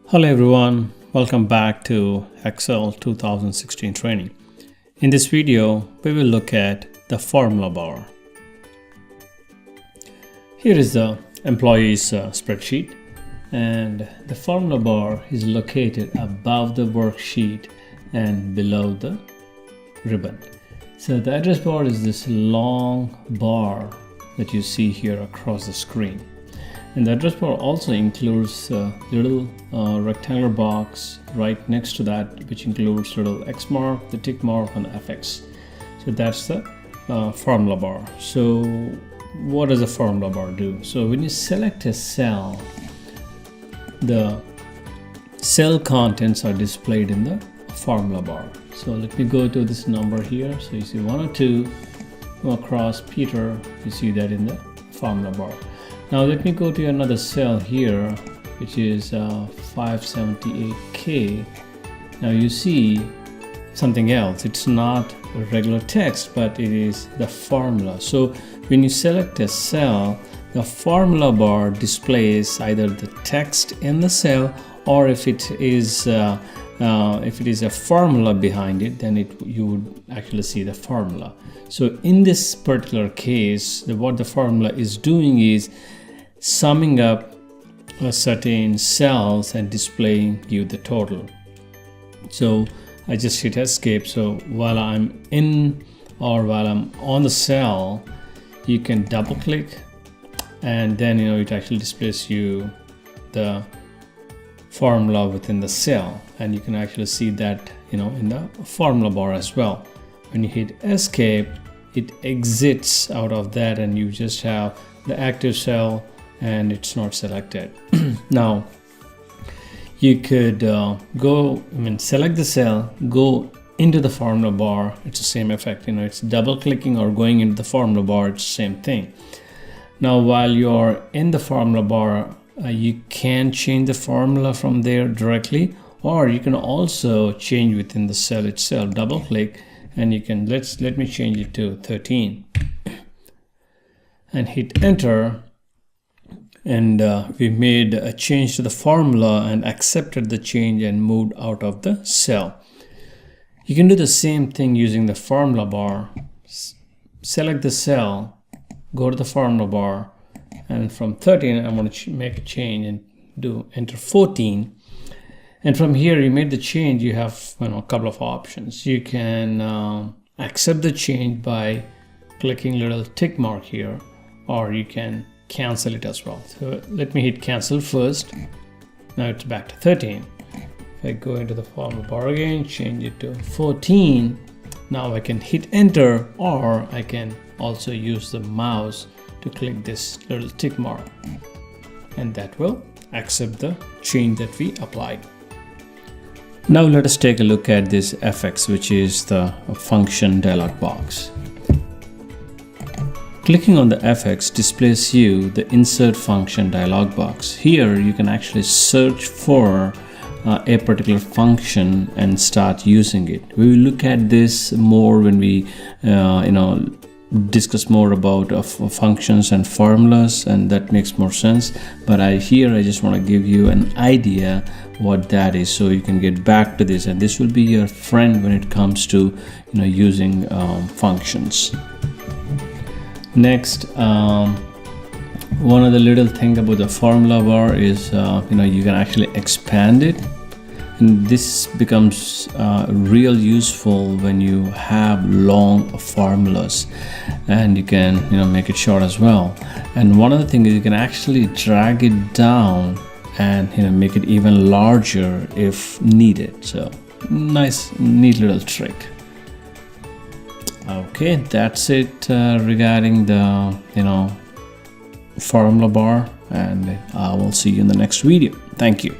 Hello everyone, welcome back to Excel 2016 training. In this video, we will look at the formula bar. Here is the employee's spreadsheet, and the formula bar is located above the worksheet and below the ribbon. So the address bar is this long bar that you see here across the screen. And the address bar also includes a little rectangular box right next to that, which includes little X mark, the tick mark, and the FX. So that's the formula bar. So what does the formula bar do? So when you select a cell, the cell contents are displayed in the formula bar. So let me go to this number here. So you see 102, go across Peter, you see that in the formula bar. Now let me go to another cell here, which is 578K. Now you see something else. It's not a regular text, but it is the formula. So when you select a cell, the formula bar displays either the text in the cell, or if it is a formula behind it, then you would actually see the formula. So in this particular case, what the formula is doing is summing up certain cells and displaying you the total. So I just hit escape. So while I'm in or while I'm on the cell, you can double click, and then it actually displays you the formula within the cell, and you can actually see that in the formula bar as well. When you hit escape, it exits out of that, and you just have the active cell and it's not selected. Now you could select the cell, go into the formula bar. It's the same effect. It's double clicking or going into the formula bar. It's the same thing. Now while you're in the formula bar, you can change the formula from there directly, or you can also change within the cell itself. Double click and you can let me change it to 13 and hit enter. And we made a change to the formula and accepted the change and moved out of the cell. You can do the same thing using the formula bar. Select the cell, go to the formula bar, and from 13 I'm going to make a change and enter 14. And from here you made the change, you have a couple of options. You can accept the change by clicking little tick mark here, or you can cancel it as well. So let me hit cancel first. Now it's back to 13. If I go into the formula bar again, change it to 14, now I can hit enter, or I can also use the mouse to click this little tick mark, and that will accept the change that we applied. Now let us take a look at this FX, which is the function dialog box. Clicking on the FX displays you the insert function dialog box. Here you can actually search for a particular function and start using it. We will look at this more when we discuss more about functions and formulas, and that makes more sense. But I just want to give you an idea what that is, so you can get back to this, and this will be your friend when it comes to using functions. Next, one of the little thing about the formula bar is you can actually expand it, and this becomes real useful when you have long formulas, and you can make it short as well. And one of the things is you can actually drag it down and make it even larger if needed. So neat little trick. Okay, that's it regarding the formula bar, and I will see you in the next video. Thank you.